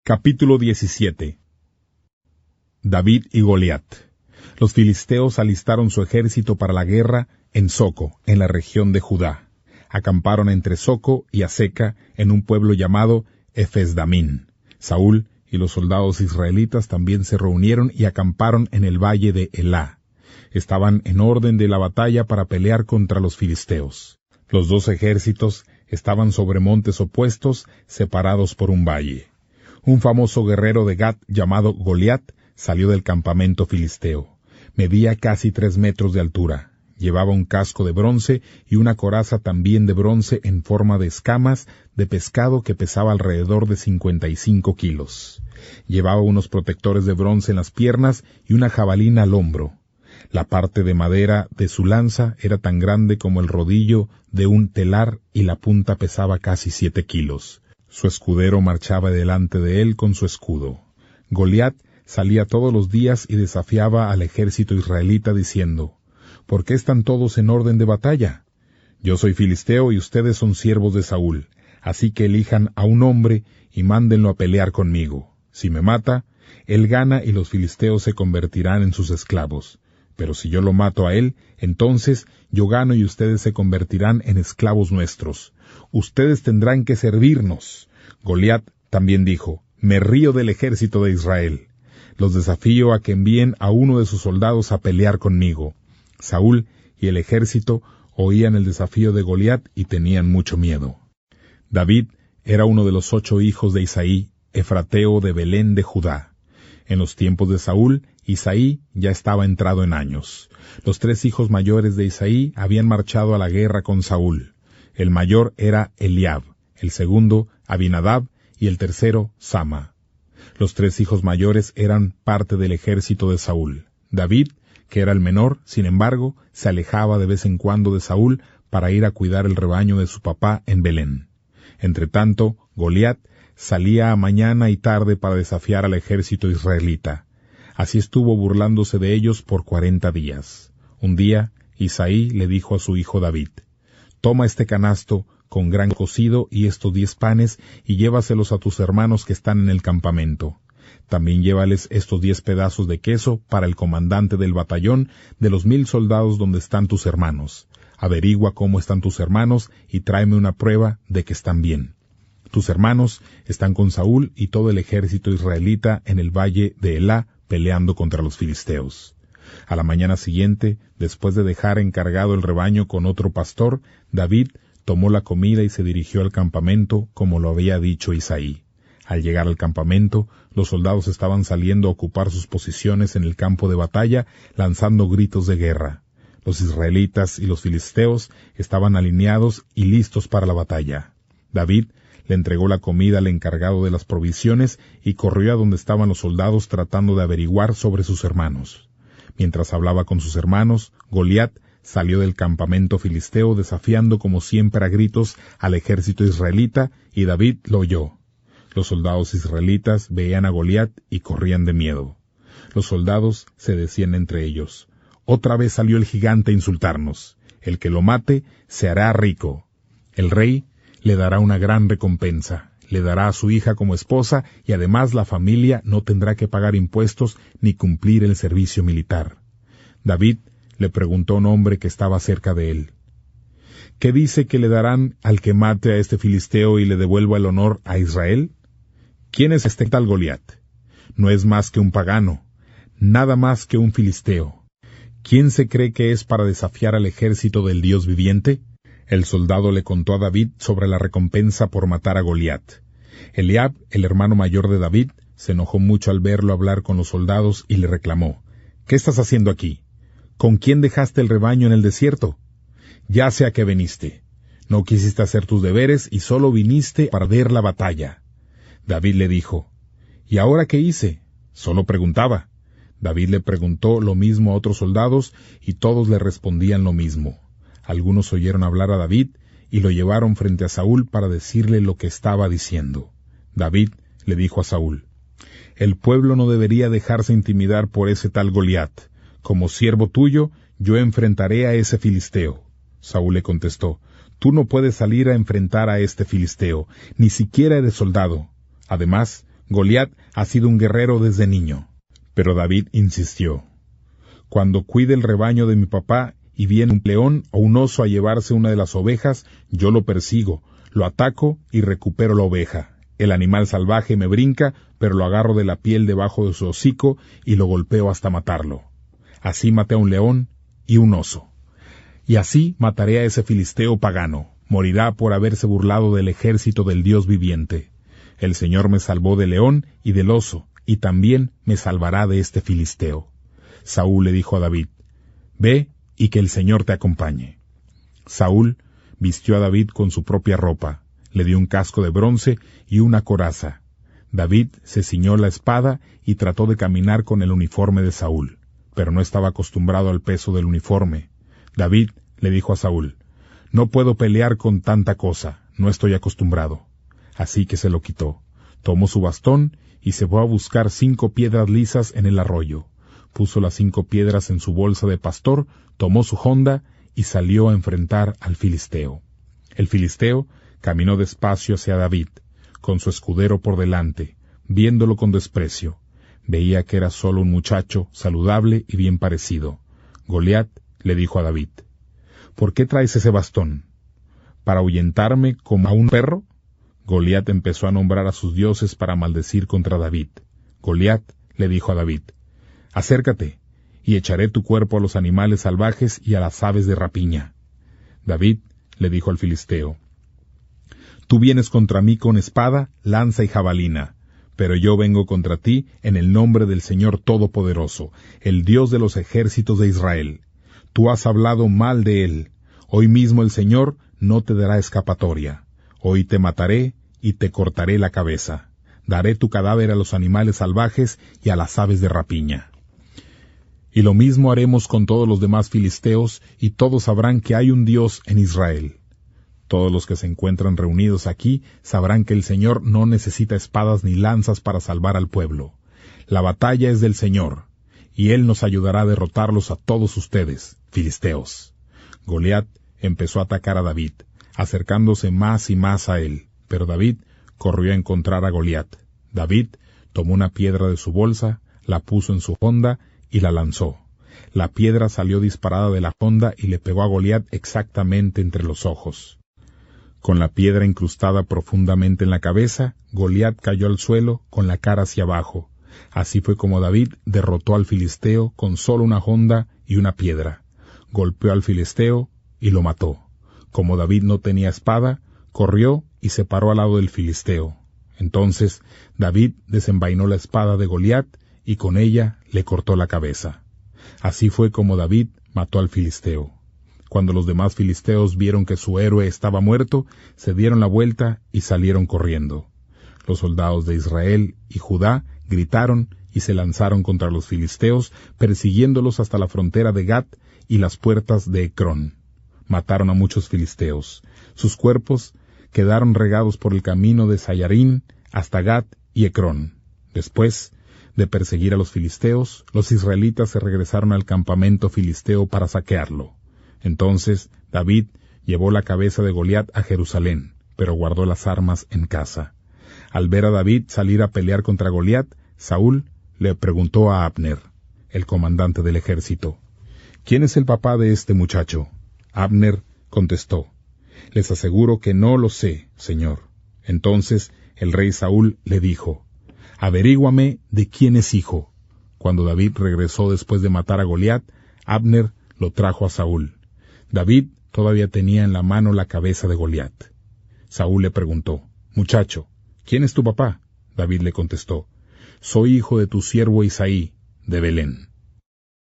Capítulo 17. David y Goliat. Los filisteos alistaron su ejército para la guerra en Soco, en la región de Judá. Acamparon entre Soco y Aseca, en un pueblo llamado Efesdamín. Saúl y los soldados israelitas también se reunieron y acamparon en el valle de Elá. Estaban en orden de la batalla para pelear contra los filisteos. Los dos ejércitos estaban sobre montes opuestos, separados por un valle. Un famoso guerrero de Gat llamado Goliat salió del campamento filisteo. Medía casi 3 metros de altura. Llevaba un casco de bronce y una coraza también de bronce en forma de escamas de pescado que pesaba alrededor de 55 kilos. Llevaba unos protectores de bronce en las piernas y una jabalina al hombro. La parte de madera de su lanza era tan grande como el rodillo de un telar y la punta pesaba casi 7 kilos. Su escudero marchaba delante de él con su escudo. Goliat salía todos los días y desafiaba al ejército israelita diciendo: ¿Por qué están todos en orden de batalla? Yo soy filisteo y ustedes son siervos de Saúl, así que elijan a un hombre y mándenlo a pelear conmigo. Si me mata, él gana y los filisteos se convertirán en sus esclavos. Pero si yo lo mato a él, entonces yo gano y ustedes se convertirán en esclavos nuestros. Ustedes tendrán que servirnos. Goliat también dijo: Me río del ejército de Israel. Los desafío a que envíen a uno de sus soldados a pelear conmigo. Saúl y el ejército oían el desafío de Goliat y tenían mucho miedo. David era uno de los 8 hijos de Isaí, efrateo de Belén de Judá. En los tiempos de Saúl, Isaí ya estaba entrado en años. Los 3 hijos mayores de Isaí habían marchado a la guerra con Saúl. El mayor era Eliab, el segundo Abinadab y el tercero Sama. Los 3 hijos mayores eran parte del ejército de Saúl. David, que era el menor, sin embargo, se alejaba de vez en cuando de Saúl para ir a cuidar el rebaño de su papá en Belén. Entretanto, Goliat salía a mañana y tarde para desafiar al ejército israelita. Así estuvo burlándose de ellos por 40 días. Un día, Isaí le dijo a su hijo David: Toma este canasto con gran cocido y estos 10 panes y llévaselos a tus hermanos que están en el campamento. También llévales estos 10 pedazos de queso para el comandante del batallón de los 1000 soldados donde están tus hermanos. Averigua cómo están tus hermanos y tráeme una prueba de que están bien. Tus hermanos están con Saúl y todo el ejército israelita en el valle de Elá peleando contra los filisteos. A la mañana siguiente, después de dejar encargado el rebaño con otro pastor, David tomó la comida y se dirigió al campamento como lo había dicho Isaí. Al llegar al campamento, los soldados estaban saliendo a ocupar sus posiciones en el campo de batalla, lanzando gritos de guerra. Los israelitas y los filisteos estaban alineados y listos para la batalla. David le entregó la comida al encargado de las provisiones y corrió a donde estaban los soldados tratando de averiguar sobre sus hermanos. Mientras hablaba con sus hermanos, Goliat salió del campamento filisteo desafiando como siempre a gritos al ejército israelita, y David lo oyó. Los soldados israelitas veían a Goliat y corrían de miedo. Los soldados se decían entre ellos: Otra vez salió el gigante a insultarnos. El que lo mate se hará rico. El rey le dará una gran recompensa. Le dará a su hija como esposa y además la familia no tendrá que pagar impuestos ni cumplir el servicio militar. David le preguntó a un hombre que estaba cerca de él: ¿Qué dice que le darán al que mate a este filisteo y le devuelva el honor a Israel? ¿Quién es este tal Goliat? No es más que un pagano, nada más que un filisteo. ¿Quién se cree que es para desafiar al ejército del Dios viviente? El soldado le contó a David sobre la recompensa por matar a Goliat. Eliab, el hermano mayor de David, se enojó mucho al verlo hablar con los soldados y le reclamó: ¿Qué estás haciendo aquí? ¿Con quién dejaste el rebaño en el desierto? Ya sé a qué viniste. No quisiste hacer tus deberes y solo viniste para ver la batalla. David le dijo: ¿Y ahora qué hice? Solo preguntaba. David le preguntó lo mismo a otros soldados y todos le respondían lo mismo. Algunos oyeron hablar a David y lo llevaron frente a Saúl para decirle lo que estaba diciendo. David le dijo a Saúl: El pueblo no debería dejarse intimidar por ese tal Goliat. Como siervo tuyo, yo enfrentaré a ese filisteo. Saúl le contestó: Tú no puedes salir a enfrentar a este filisteo, ni siquiera eres soldado. Además, Goliat ha sido un guerrero desde niño. Pero David insistió. Cuando cuide el rebaño de mi papá y viene un león o un oso a llevarse una de las ovejas, yo lo persigo, lo ataco y recupero la oveja. El animal salvaje me brinca, pero lo agarro de la piel debajo de su hocico y lo golpeo hasta matarlo. Así maté a un león y un oso. Y así mataré a ese filisteo pagano. Morirá por haberse burlado del ejército del Dios viviente. El Señor me salvó del león y del oso, y también me salvará de este filisteo. Saúl le dijo a David, ve y que el Señor te acompañe. Saúl vistió a David con su propia ropa, le dio un casco de bronce y una coraza. David se ciñó la espada y trató de caminar con el uniforme de Saúl, pero no estaba acostumbrado al peso del uniforme. David le dijo a Saúl, no puedo pelear con tanta cosa, no estoy acostumbrado. Así que se lo quitó, tomó su bastón y se fue a buscar 5 piedras lisas en el arroyo. Puso las 5 piedras en su bolsa de pastor, tomó su honda y salió a enfrentar al filisteo. El filisteo caminó despacio hacia David, con su escudero por delante, viéndolo con desprecio. Veía que era solo un muchacho saludable y bien parecido. Goliat le dijo a David, ¿por qué traes ese bastón? ¿Para ahuyentarme como a un perro? Goliat empezó a nombrar a sus dioses para maldecir contra David. Goliat le dijo a David, acércate, y echaré tu cuerpo a los animales salvajes y a las aves de rapiña. David le dijo al filisteo, tú vienes contra mí con espada, lanza y jabalina, pero yo vengo contra ti en el nombre del Señor Todopoderoso, el Dios de los ejércitos de Israel. Tú has hablado mal de él. Hoy mismo el Señor no te dará escapatoria. Hoy te mataré y te cortaré la cabeza. Daré tu cadáver a los animales salvajes y a las aves de rapiña. Y lo mismo haremos con todos los demás filisteos, y todos sabrán que hay un Dios en Israel. Todos los que se encuentran reunidos aquí sabrán que el Señor no necesita espadas ni lanzas para salvar al pueblo. La batalla es del Señor, y Él nos ayudará a derrotarlos a todos ustedes, filisteos. Goliat empezó a atacar a David, acercándose más y más a él, pero David corrió a encontrar a Goliat. David tomó una piedra de su bolsa, la puso en su honda y la lanzó. La piedra salió disparada de la honda y le pegó a Goliat exactamente entre los ojos. Con la piedra incrustada profundamente en la cabeza, Goliat cayó al suelo con la cara hacia abajo. Así fue como David derrotó al filisteo con solo una honda y una piedra. Golpeó al filisteo y lo mató. Como David no tenía espada, corrió y se paró al lado del filisteo. Entonces David desenvainó la espada de Goliat y con ella le cortó la cabeza. Así fue como David mató al filisteo. Cuando los demás filisteos vieron que su héroe estaba muerto, se dieron la vuelta y salieron corriendo. Los soldados de Israel y Judá gritaron y se lanzaron contra los filisteos, persiguiéndolos hasta la frontera de Gat y las puertas de Ecrón. Mataron a muchos filisteos. Sus cuerpos quedaron regados por el camino de Sayarín hasta Gat y Ecrón. Después de perseguir a los filisteos, los israelitas se regresaron al campamento filisteo para saquearlo. Entonces David llevó la cabeza de Goliat a Jerusalén, pero guardó las armas en casa. Al ver a David salir a pelear contra Goliat, Saúl le preguntó a Abner, el comandante del ejército, ¿quién es el papá de este muchacho? Abner contestó, les aseguro que no lo sé, señor. Entonces el rey Saúl le dijo, averíguame de quién es hijo. Cuando David regresó después de matar a Goliat, Abner lo trajo a Saúl. David todavía tenía en la mano la cabeza de Goliat. Saúl le preguntó, muchacho, ¿quién es tu papá? David le contestó, soy hijo de tu siervo Isaí, de Belén.